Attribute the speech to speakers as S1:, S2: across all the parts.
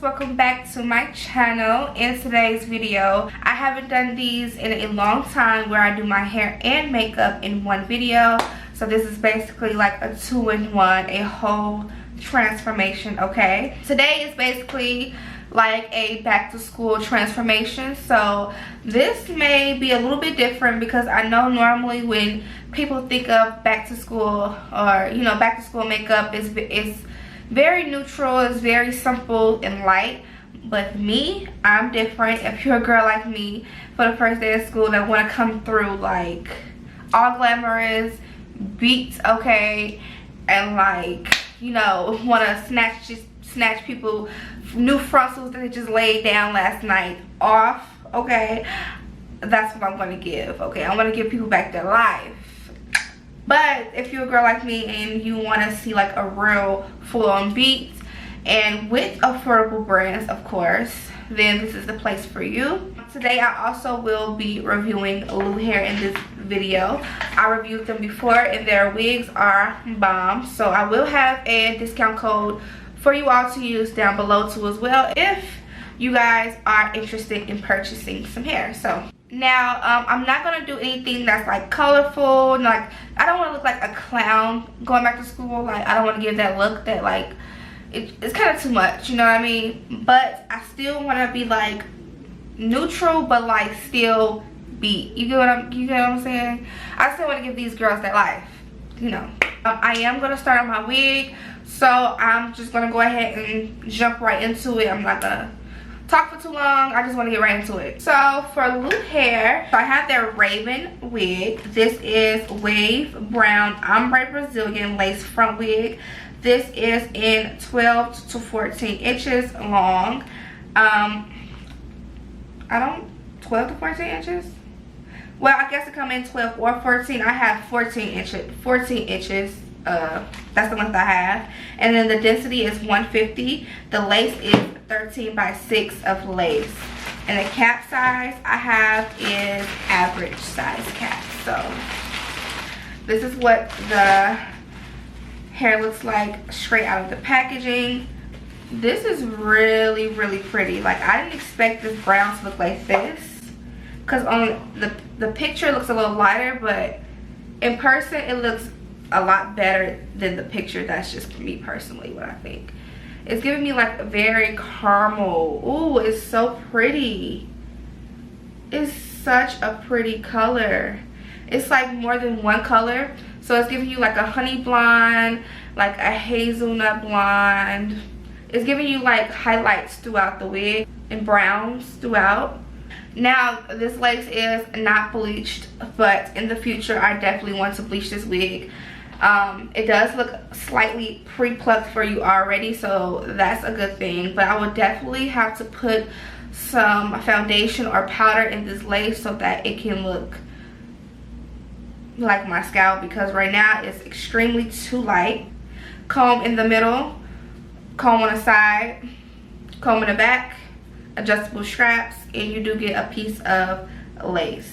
S1: Welcome back to my channel. In today's video, I haven't done these in a long time where I do my hair and makeup in one video. So this is basically like a two-in-one, a whole transformation. Okay, today is basically like a back to school transformation, so this may be a little bit different because I know normally when people think of back to school, or you know, back to school makeup is very neutral, it's very simple and light. But me, I'm different. If you're a girl like me for the first day of school that want to come through like all glamorous, beats, okay, and like, you know, want to snatch people new frontals that they just laid down last night off, okay, that's what I'm going to give. Okay, I'm going to give people back their life. But if you're a girl like me and you want to see like a real full-on beat and with affordable brands, of course, then this is the place for you. Today I also will be reviewing LuHair in this video. I reviewed them before and their wigs are bomb, so I will have a discount code for you all to use down below too as well if you guys are interested in purchasing some hair. So now I'm not gonna do anything that's like colorful, like I don't want to look like a clown going back to school. Like I don't want to give that look that like it's kind of too much, you know what I mean? But I still want to be like neutral but like still beat. You get what I'm saying? I still want to give these girls their life, you know. I am gonna start on my wig, so I'm just gonna go ahead and jump right into it. I'm not gonna talk for too long, I just want to get right into it. So for LuHair, I have their Raven wig. This is wave brown ombre Brazilian lace front wig. This is in 12 to 14 inches long. 12 to 14 inches? Well, I guess it come in 12 or 14. I have 14 inches. That's the length I have. And then the density is 150. The lace is 13 by 6 of lace. And the cap size I have is average size cap. So this is what the hair looks like straight out of the packaging. This is really, really pretty. Like I didn't expect this brown to look like this, because on the picture it looks a little lighter, but in person it looks a lot better than the picture. That's just me personally what I think. It's giving me like a very caramel. Ooh, it's so pretty. It's such a pretty color. It's like more than one color. So it's giving you like a honey blonde, like a hazelnut blonde. It's giving you like highlights throughout the wig and browns throughout. Now this lace is not bleached, but in the future I definitely want to bleach this wig. It does look slightly pre-plucked for you already, so that's a good thing, but I would definitely have to put some foundation or powder in this lace so that it can look like my scalp, because right now it's extremely too light. Comb in the middle, comb on the side, comb in the back, adjustable straps, and you do get a piece of lace.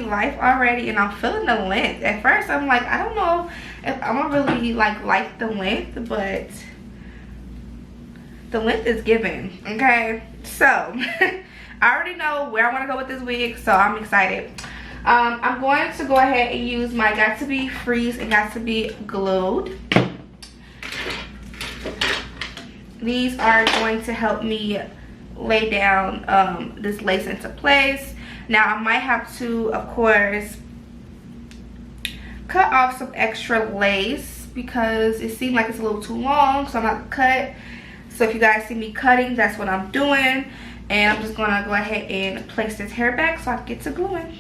S1: Life already, and I'm feeling the length. At first I'm like, I don't know if I'm gonna really like the length, but the length is given. Okay, so I already know where I want to go with this wig, so I'm excited. I'm going to go ahead and use my Got To Be Freeze and Got To Be Glued. These are going to help me lay down this lace into place. Now I might have to, of course, cut off some extra lace because it seemed like it's a little too long, so I'm not gonna cut. So if you guys see me cutting, that's what I'm doing. And I'm just gonna go ahead and place this hair back so I can get to gluing.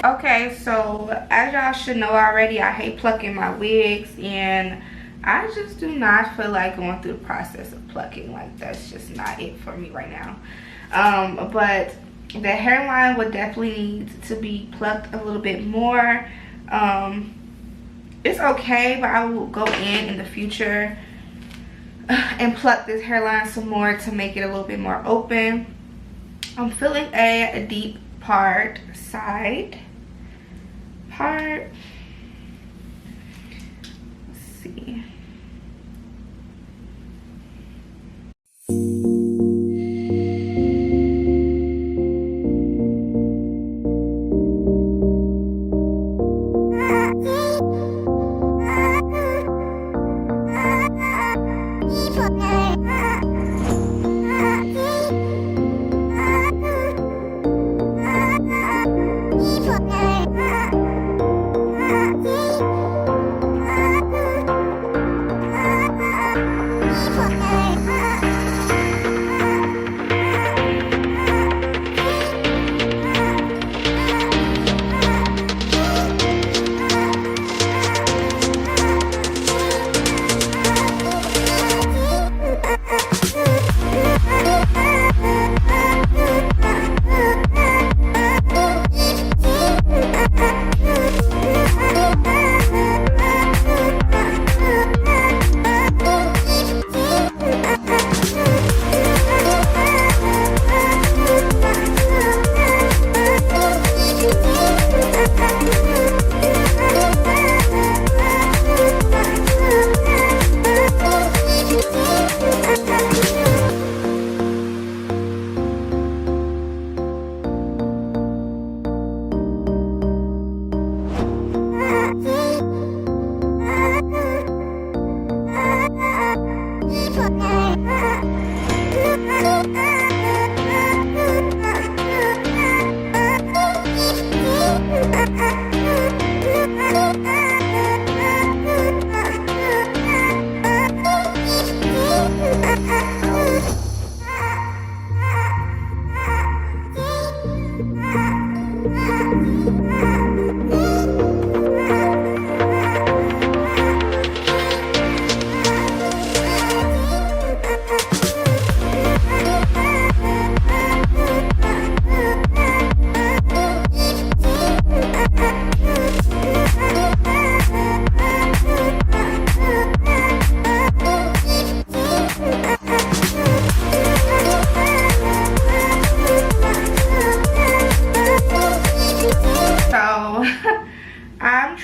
S1: Okay, so as y'all should know already, I hate plucking my wigs, and I just do not feel like going through the process of plucking. Like, that's just not it for me right now. But the hairline would definitely need to be plucked a little bit more. It's okay, but I will go in the future and pluck this hairline some more to make it a little bit more open. I'm feeling a deep part, side part. Let's see.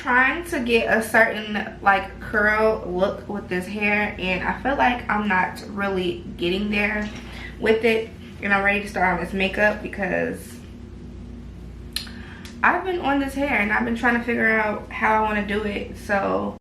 S1: trying to get a certain like curl look with this hair, and I feel like I'm not really getting there with it, and I'm ready to start on this makeup because I've been on this hair and I've been trying to figure out how I want to do it. So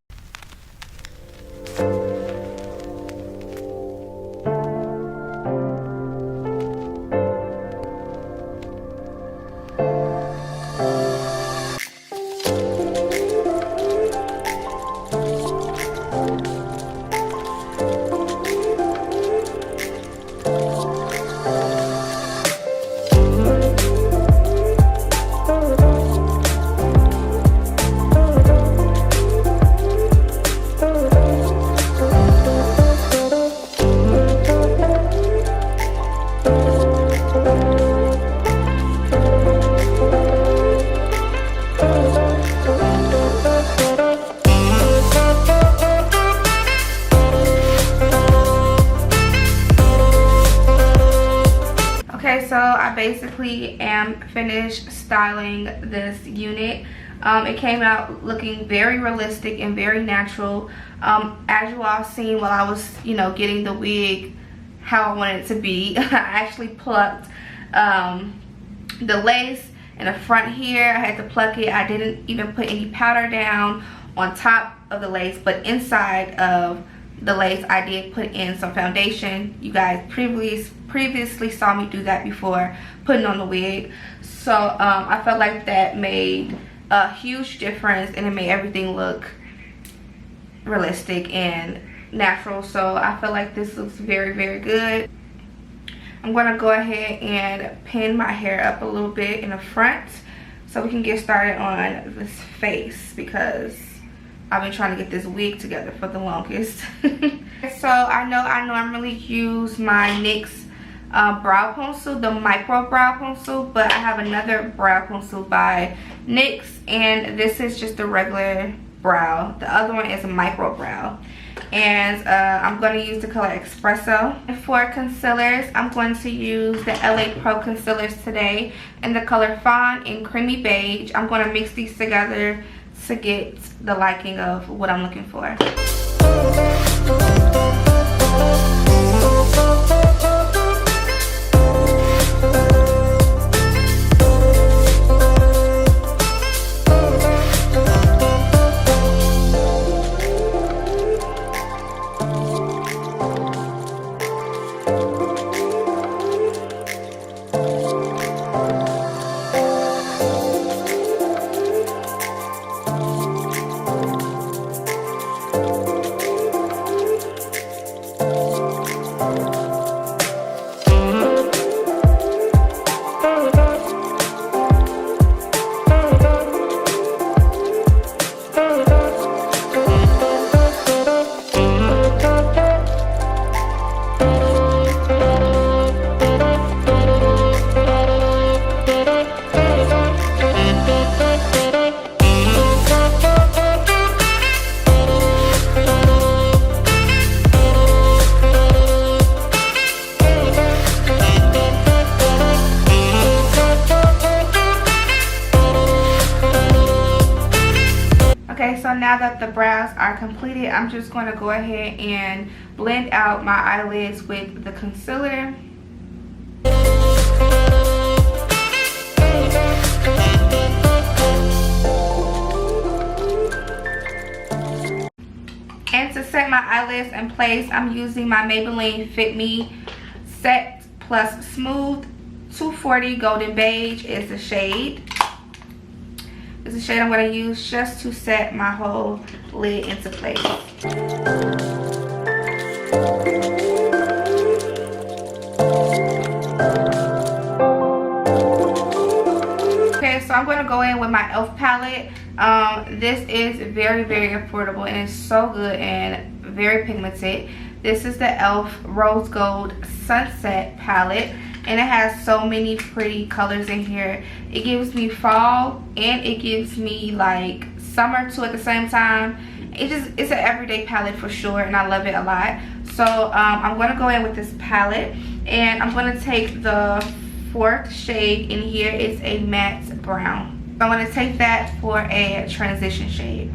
S1: I basically am finished styling this unit. It came out looking very realistic and very natural. As you all seen while I was, you know, getting the wig how I wanted it to be, I actually plucked the lace in the front here. I had to pluck it. I didn't even put any powder down on top of the lace, but inside of the lace I did put in some foundation. You guys previously saw me do that before putting on the wig. So I felt like that made a huge difference, and it made everything look realistic and natural. So I feel like this looks very, very good. I'm going to go ahead and pin my hair up a little bit in the front so we can get started on this face, because I've been trying to get this wig together for the longest. So I know I normally use my NYX brow pencil, the micro brow pencil, but I have another brow pencil by NYX, and this is just a regular brow. The other one is a micro brow, and I'm going to use the color Espresso. And for concealers, I'm going to use the LA Pro concealers today in the color Fawn and Creamy Beige. I'm going to mix these together to get the liking of what I'm looking for. So now that the brows are completed, I'm just going to go ahead and blend out my eyelids with the concealer. And to set my eyelids in place, I'm using my Maybelline Fit Me Set Plus Smooth 240 Golden Beige is the shade. This is the shade I'm going to use just to set my whole lid into place. Okay, so I'm going to go in with my e.l.f. palette. This is very, very affordable, and it's so good and very pigmented. This is the e.l.f. Rose Gold Sunset palette, and it has so many pretty colors in here. It gives me fall and it gives me like summer too at the same time. It's an everyday palette for sure, and I love it a lot. So I'm going to go in with this palette, and I'm going to take the fourth shade in here. It's a matte brown. I'm going to take that for a transition shade.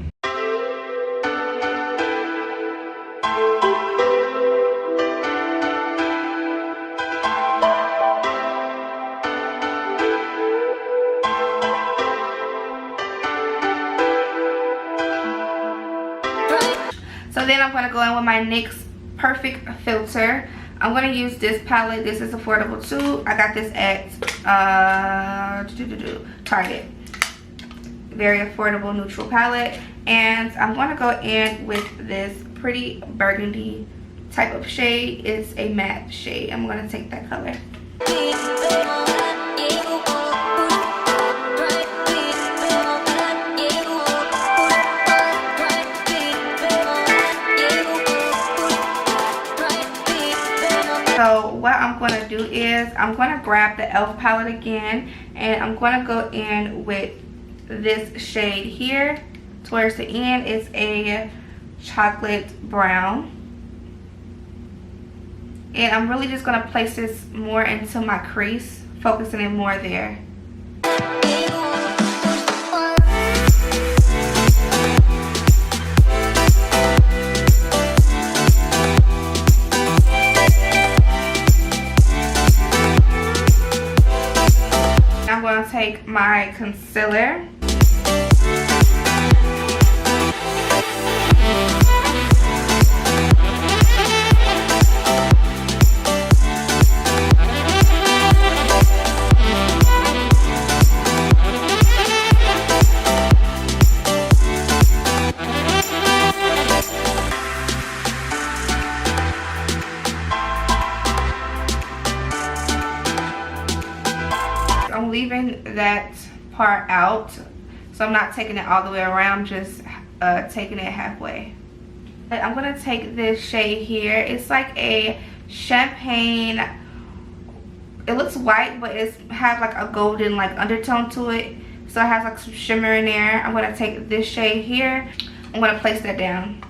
S1: So then I'm going to go in with my NYX Perfect Filter. I'm going to use this palette. This is affordable too. I got this at Target. Very affordable neutral palette. And I'm going to go in with this pretty burgundy type of shade. It's a matte shade. I'm going to take that color. So what I'm going to do is I'm going to grab the e.l.f. palette again, and I'm going to go in with this shade here. Towards the end, it's a chocolate brown. And I'm really just going to place this more into my crease, focusing it more there. I'm going to take my concealer. I'm leaving that part out, so I'm not taking it all the way around, just taking it halfway. I'm gonna take this shade here. It's like a champagne. It looks white, but it has like a golden like undertone to it, so it has like some shimmer in there. I'm gonna take this shade here. I'm gonna place that down.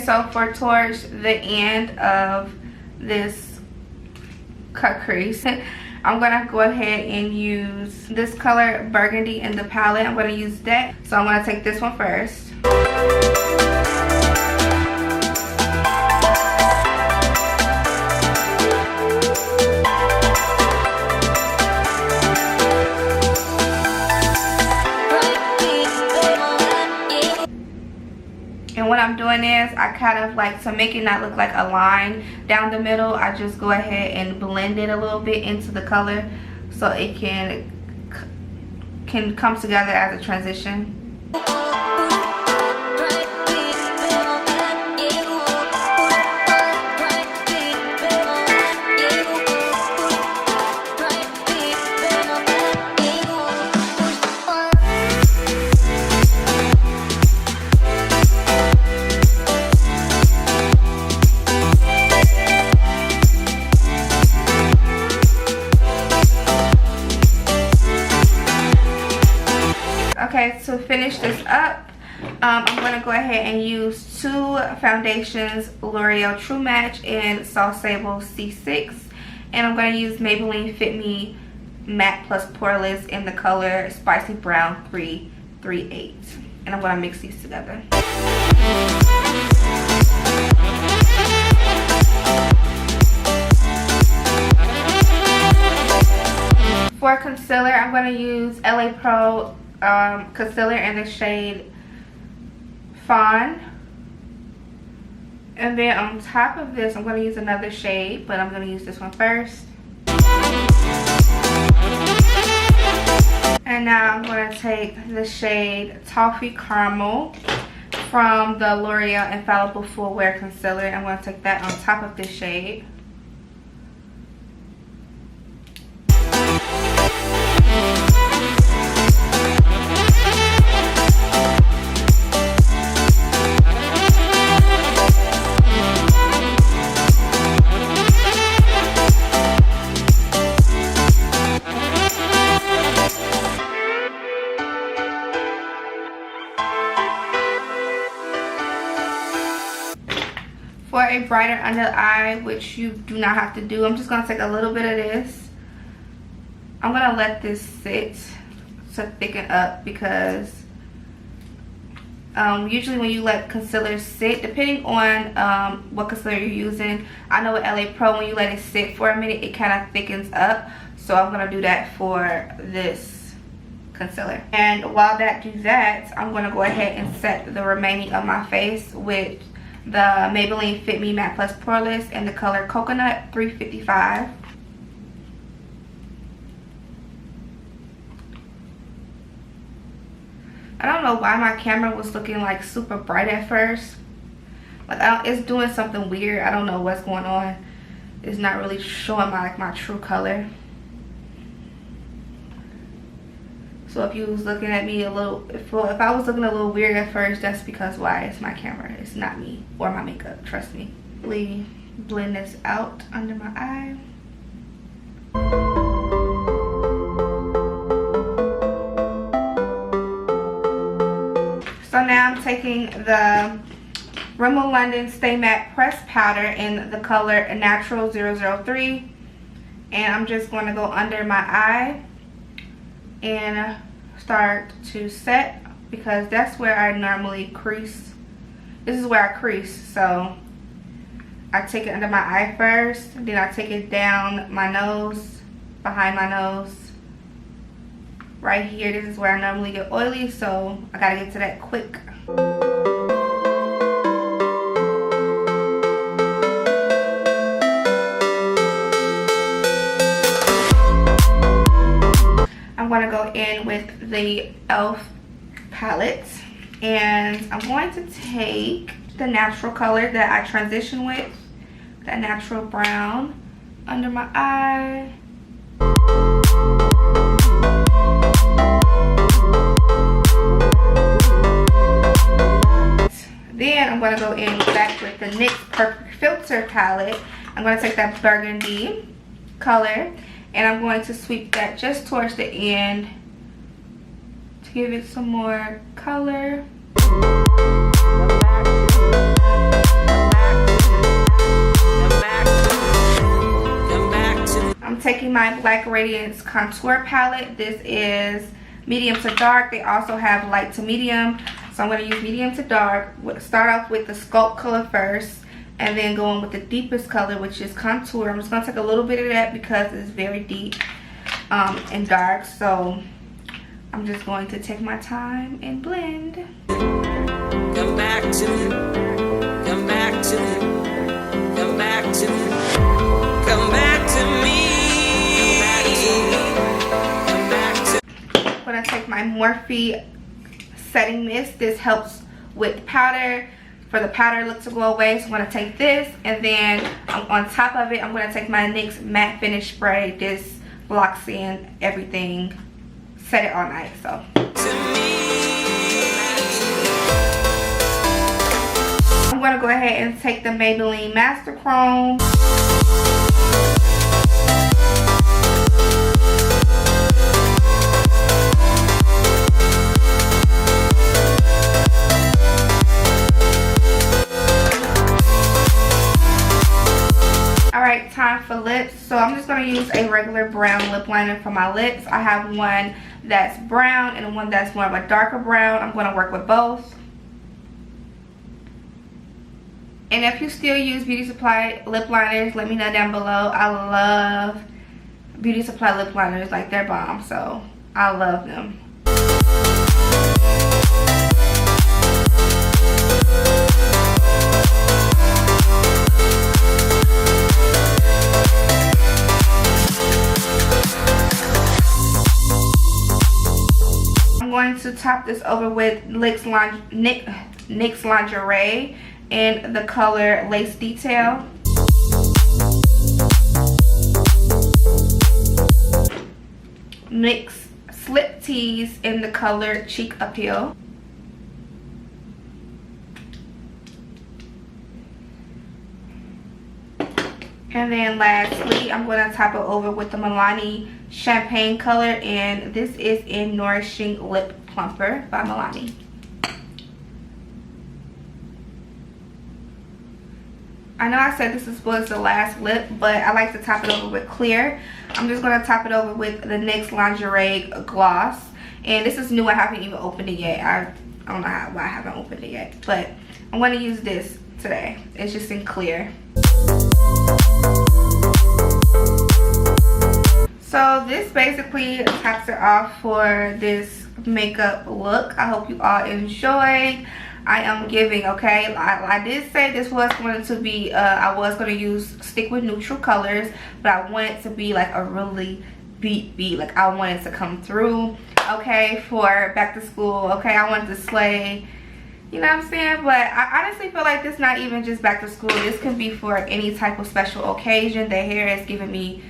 S1: So for towards the end of this cut crease, I'm gonna go ahead and use this color burgundy in the palette. I'm gonna use that. So I'm gonna take this one first. And what I'm doing is I kind of like, to make it not look like a line down the middle, I just go ahead and blend it a little bit into the color so it can come together as a transition. Okay, to finish this up, I'm going to go ahead and use two foundations, L'Oreal True Match and Soft Sable C6. And I'm going to use Maybelline Fit Me Matte Plus Poreless in the color Spicy Brown 338. And I'm going to mix these together. For concealer, I'm going to use LA Pro concealer in the shade Fawn. And then on top of this, I'm going to use another shade, but I'm going to use this one first. And now I'm going to take the shade Toffee Caramel from the L'Oreal Infallible Full Wear Concealer. I'm going to take that on top of this shade. For a brighter under eye, which you do not have to do, I'm just going to take a little bit of this. I'm going to let this sit to thicken up because usually when you let concealer sit, depending on what concealer you're using, I know with LA Pro, when you let it sit for a minute, it kind of thickens up. So I'm going to do that for this concealer. And while that do that, I'm going to go ahead and set the remaining of my face with the Maybelline Fit Me Matte Plus Poreless in the color Coconut 355. I don't know why my camera was looking like super bright at first. Like it's doing something weird. I don't know what's going on. It's not really showing my true color. So if you was looking at me a little, if I was looking a little weird at first, that's because why? It's my camera. It's not me or my makeup. Trust me. Really blend this out under my eye. So now I'm taking the Rimmel London Stay Matte Pressed Powder in the color Natural 003. And I'm just going to go under my eye and start to set, because that's where I normally crease. This is where I crease, so I take it under my eye first, then I take it down my nose, behind my nose, right here. This is where I normally get oily, so I gotta get to that quick. I'm going to go in with the e.l.f. palette, and I'm going to take the natural color that I transition with, that natural brown, under my eye. Then I'm going to go in back with the NYX Perfect Filter palette. I'm going to take that burgundy color, and I'm going to sweep that just towards the end to give it some more color. I'm taking my Black Radiance Contour palette. This is medium to dark. They also have light to medium. So I'm going to use medium to dark. Start off with the Sculpt color first, and then go in with the deepest color, which is Contour. I'm just going to take a little bit of that because it's very deep and dark. So I'm just going to take my time and blend. Come back to me. Come back to me. Come back to me. Come back to me. Come back to me. I'm going to take my Morphe setting mist. This helps with powder, for the powder look to go away. So I'm going to take this, and then on top of it, I'm going to take my NYX matte finish spray. This blocks in everything. Set it all night. So I'm going to go ahead and take the Maybelline Master Chrome. Alright, time for lips. So I'm just going to use a regular brown lip liner for my lips. I have one that's brown and one that's more of a darker brown. I'm going to work with both. And if you still use Beauty Supply lip liners, let me know down below. I love Beauty Supply lip liners. Like, they're bomb. So I love them. I'm going to top this over with NYX Lingerie in the color Lace Detail. NYX Slip Tease in the color Cheek Appeal. And then lastly, I'm going to top it over with the Milani Champagne color, and this is in Nourishing Lip Plumper by Milani. I know I said was the last lip, but I like to top it over with clear. I'm just going to top it over with the NYX Lingerie Gloss. And this is new. I haven't even opened it yet. I don't know why I haven't opened it yet. But I'm going to use this today. It's just in clear. So this basically tops it off for this makeup look. I hope you all enjoyed. I am giving, okay, I did say this was going to be I was going to stick with neutral colors, but I want it to be like a really beat, like I want it to come through, okay, for back to school. Okay, I want to slay, you know what I'm saying? But I honestly feel like this not even just back to school. This can be for any type of special occasion. The hair is giving me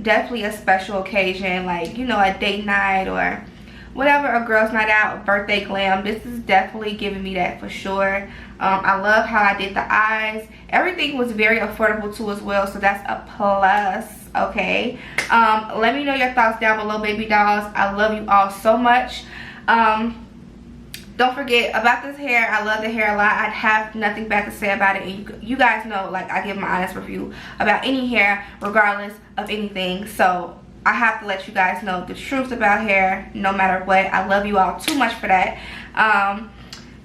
S1: definitely a special occasion, like, you know, a date night or whatever, a girl's night out, birthday glam. This is definitely giving me that for sure. I love how I did the eyes. Everything was very affordable too as well, so that's a plus. Okay, let me know your thoughts down below, baby dolls. I love you all so much. Don't forget about this hair. I love the hair a lot. I have nothing bad to say about it, and you guys know, like, I give my honest review about any hair regardless of anything. So I have to let you guys know the truth about hair no matter what. I love you all too much for that.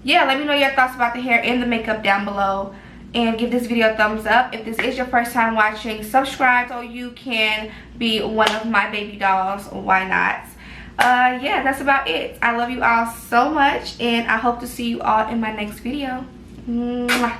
S1: Yeah, let me know your thoughts about the hair and the makeup down below, and give this video a thumbs up. If this is your first time watching, subscribe so you can be one of my baby dolls. Why not? Yeah, that's about it. I love you all so much, and I hope to see you all in my next video. Mwah.